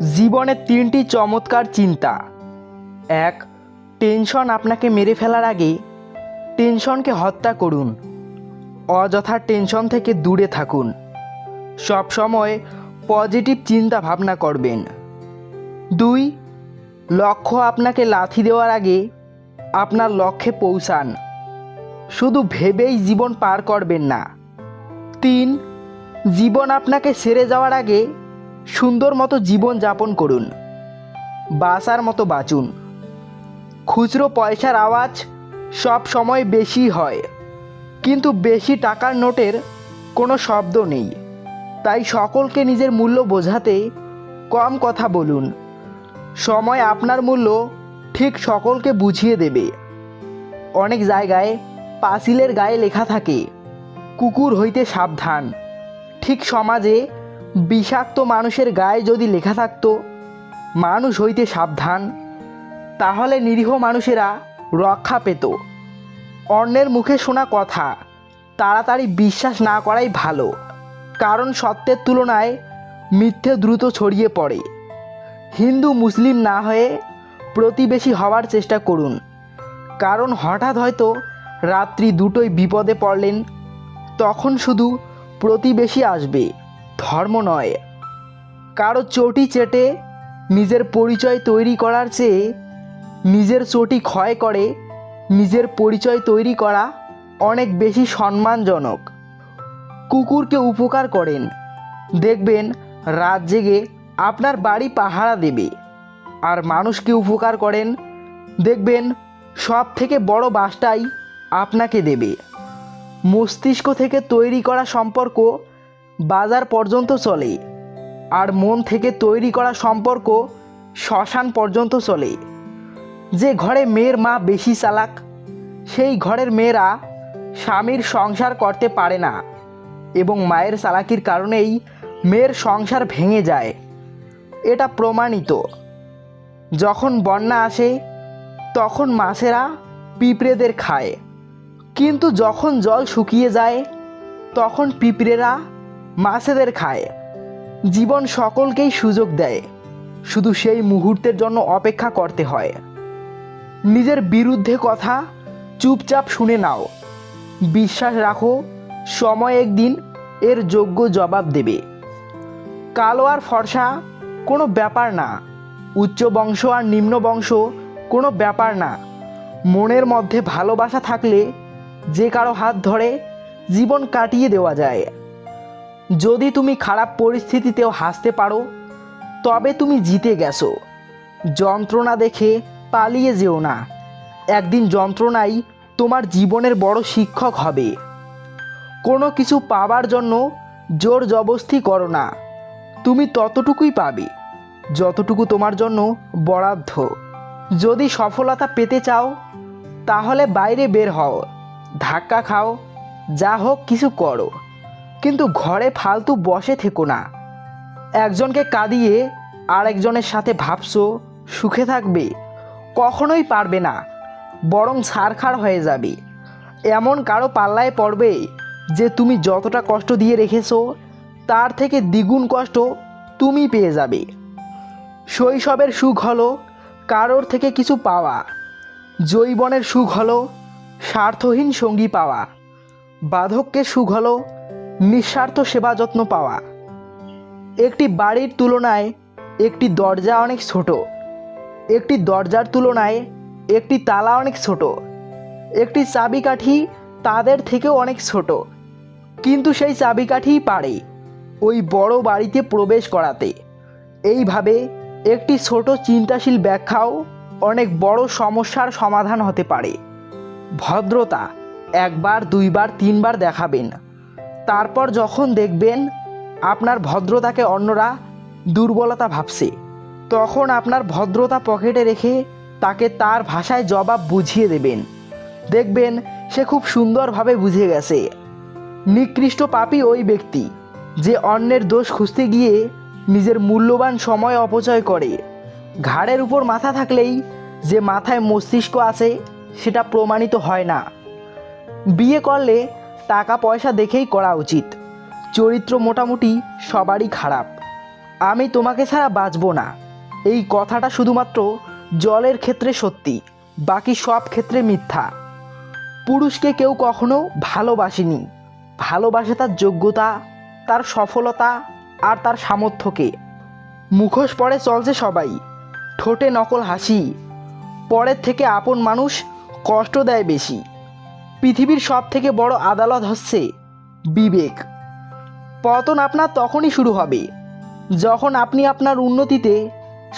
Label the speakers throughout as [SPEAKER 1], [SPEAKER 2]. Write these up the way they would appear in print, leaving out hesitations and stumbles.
[SPEAKER 1] জীবনের তিনটি চমৎকার চিন্তা। এক, টেনশন আপনাকে মেরে ফেলার আগে টেনশনকে হত্যা করুন। অযথা টেনশন থেকে দূরে থাকুন। সব সময় পজিটিভ চিন্তা ভাবনা করবেন। দুই, লক্ষ্য আপনাকে লাথি দেওয়ার আগে আপনার লক্ষ্যে পৌঁছান। শুধু ভেবেই জীবন পার করবেন না। তিন, জীবন আপনাকে ছেড়ে যাওয়ার আগে সুন্দর মতো জীবন যাপন করুন। বাঁচার মতো বাঁচুন। খুচরো পয়সার আওয়াজ সব সময় বেশি হয়, কিন্তু বেশি টাকার নোটের কোনো শব্দ নেই। তাই সকলকে নিজের মূল্য বোঝাতে কম কথা বলুন। সময় আপনার মূল্য ঠিক সকলকে বুঝিয়ে দেবে। অনেক জায়গায় পাঁচিলের গায়ে লেখা থাকে, কুকুর হইতে সাবধান। ঠিক সমাজে বিষাক্ত মানুষের গায়ে যদি লেখা থাকতো, মানুষ হইতে সাবধান, তাহলে নিরীহ মানুষেরা রক্ষা পেত। অন্যের মুখে শোনা কথা তাড়াতাড়ি বিশ্বাস না করাই ভালো, কারণ সত্যের তুলনায় মিথ্যে দ্রুত ছড়িয়ে পড়ে। হিন্দু মুসলিম না হয়ে প্রতিবেশী হওয়ার চেষ্টা করুন, কারণ হঠাৎ হয়তো রাত্রি দুটোই বিপদে পড়লেন, তখন শুধু প্রতিবেশী আসবে, ধর্ম নয়। কারো চটি চেটে নিজের পরিচয় তৈরি করার চেয়ে নিজের চটি ক্ষয় করে নিজের পরিচয় তৈরি করা অনেক বেশি সম্মানজনক। কুকুরকে উপকার করেন, দেখবেন রাত জেগে আপনার বাড়ি পাহারা দেবে। আর মানুষকে উপকার করেন, দেখবেন সব থেকে বড় বাসটাই আপনাকে দেবে। মস্তিষ্ক থেকে তৈরি করা সম্পর্ক বাজার পর্যন্ত চলে, আর মন থেকে তৈরি করা সম্পর্ক শ্মশান পর্যন্ত চলে। যে ঘরে মেয়ের মা বেশি চালাক, সেই ঘরের মেয়েরা স্বামীর সংসার করতে পারে না, এবং মায়ের চালাকির কারণেই মেয়ের সংসার ভেঙে যায়। এটা প্রমাণিত। যখন বন্যা আসে তখন মাছেরা পিঁপড়েদের খায়, কিন্তু যখন জল শুকিয়ে যায় তখন পিঁপড়েরা মাছেদের খায়। জীবন সকলকেই সুযোগ দেয়, শুধু সেই মুহূর্তের জন্য অপেক্ষা করতে হয়। নিজের বিরুদ্ধে কথা চুপচাপ শুনে নাও। বিশ্বাস রাখো, সময় একদিন এর যোগ্য জবাব দেবে। কালো আর ফর্সা কোনো ব্যাপার না, উচ্চ বংশ আর নিম্ন বংশ কোনো ব্যাপার না। মনের মধ্যে ভালোবাসা থাকলে যে কারো হাত ধরে জীবন কাটিয়ে দেওয়া যায়। যদি তুমি খারাপ পরিস্থিতিতেও হাসতে পারো, তবে তুমি জিতে গেছো। যন্ত্রণা দেখে পালিয়ে যেও না, একদিন যন্ত্রণাই তোমার জীবনের বড় শিক্ষক হবে। কোনো কিছু পাবার জন্য জোর জবরদস্তি করো না, তুমি ততটুকুই পাবে যতটুকু তোমার জন্য বরাদ্দ। যদি সফলতা পেতে চাও, তাহলে বাইরে বের হও, ধাক্কা খাও, যা হোক কিছু করো, কিন্তু ঘরে ফালতু বসে থেকো না। একজনকে কাঁদিয়ে আরেকজনের সাথে ভাবছো সুখে থাকবে, কখনোই পারবে না, বরং ছারখার হয়ে যাবে। এমন কারো পাল্লায় পড়বে যে তুমি যতটা কষ্ট দিয়ে রেখেছো তার থেকে দ্বিগুণ কষ্ট তুমি পেয়ে যাবে। শৈশবের সুখ হলো কারোর থেকে কিছু পাওয়া, যৌবনের সুখ হলো স্বার্থহীন সঙ্গী পাওয়া, বার্ধক্যের সুখ হলো নিঃস্বার্থ সেবা যত্ন পাওয়া। একটি বাড়ির তুলনায় একটি দরজা অনেক ছোট, একটি দরজার তুলনায় একটি তালা অনেক ছোট, একটি চাবিকাঠি তাদের থেকেও অনেক ছোট, কিন্তু সেই চাবিকাঠিই পারে ওই বড় বাড়িতে প্রবেশ করাতে। এইভাবে একটি ছোট চিন্তাশীল ব্যাখ্যাও অনেক বড় সমস্যার সমাধান হতে পারে। ভদ্রতা একবার, দুইবার, তিনবার দেখাবেন, তারপর যখন দেখবেন আপনার ভদ্রতাকে অন্যরা দুর্বলতা ভাবছে, তখন আপনার ভদ্রতা পকেটে রেখে তাকে তার ভাষায় জবাব বুঝিয়ে দেবেন। দেখবেন সে খুব সুন্দরভাবে বুঝে গেছে। নিকৃষ্ট পাপী ওই ব্যক্তি যে অন্যের দোষ খুঁজতে গিয়ে নিজের মূল্যবান সময় অপচয় করে। ঘাড়ের উপর মাথা থাকলেই যে মাথায় মস্তিষ্ক আছে সেটা প্রমাণিত হয় না। বিয়ে করলে টাকা পয়সা দেখেই করা উচিত। চরিত্র মোটামুটি সবারই খারাপ, আমি তোমাকে ছাড়া বাঁচব না, এই কথাটা শুধুমাত্র জলের ক্ষেত্রে সত্যি, বাকি সব ক্ষেত্রে মিথ্যা। পুরুষকে কেউ কখনো ভালোবাসেনি, ভালোবাসে তার যোগ্যতা, তার সফলতা আর তার সামর্থ্যকে। মুখোশ পরে চলছে সবাই, ঠোঁটে নকল হাসি, পরের থেকে আপন মানুষ কষ্ট দেয় বেশি। পৃথিবীর সব থেকে বড় আদালত হচ্ছে বিবেক। পতন আপনার তখনই শুরু হবে যখন আপনি আপনার উন্নতিতে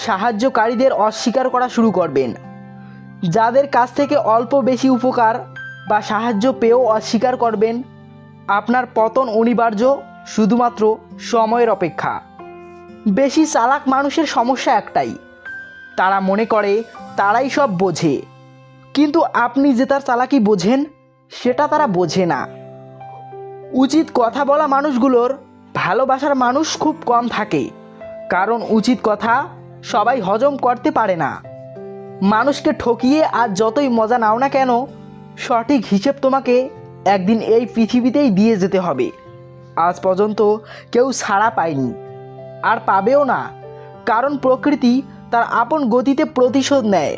[SPEAKER 1] সাহায্যকারীদের অস্বীকার করা শুরু করবেন। যাদের কাছ থেকে অল্প বেশি উপকার বা সাহায্য পেয়েও অস্বীকার করবেন, আপনার পতন অনিবার্য, শুধুমাত্র সময়ের অপেক্ষা। বেশি চালাক মানুষের সমস্যা একটাই, তারা মনে করে তারাই সব বোঝে, কিন্তু আপনি যে তার চালাকি বোঝেন সেটা তারা বোঝে না। উচিত কথা বলা মানুষগুলোর ভালোবাসার মানুষ খুব কম থাকে, কারণ উচিত কথা সবাই হজম করতে পারে না। মানুষকে ঠকিয়ে আর যতই মজা নাও না কেন, সঠিক হিসেব তোমাকে একদিন এই পৃথিবীতেই দিয়ে যেতে হবে। আজ পর্যন্ত কেউ ছাড়া পায়নি, আর পাবেও না, কারণ প্রকৃতি তার আপন গতিতে প্রতিশোধ নেয়।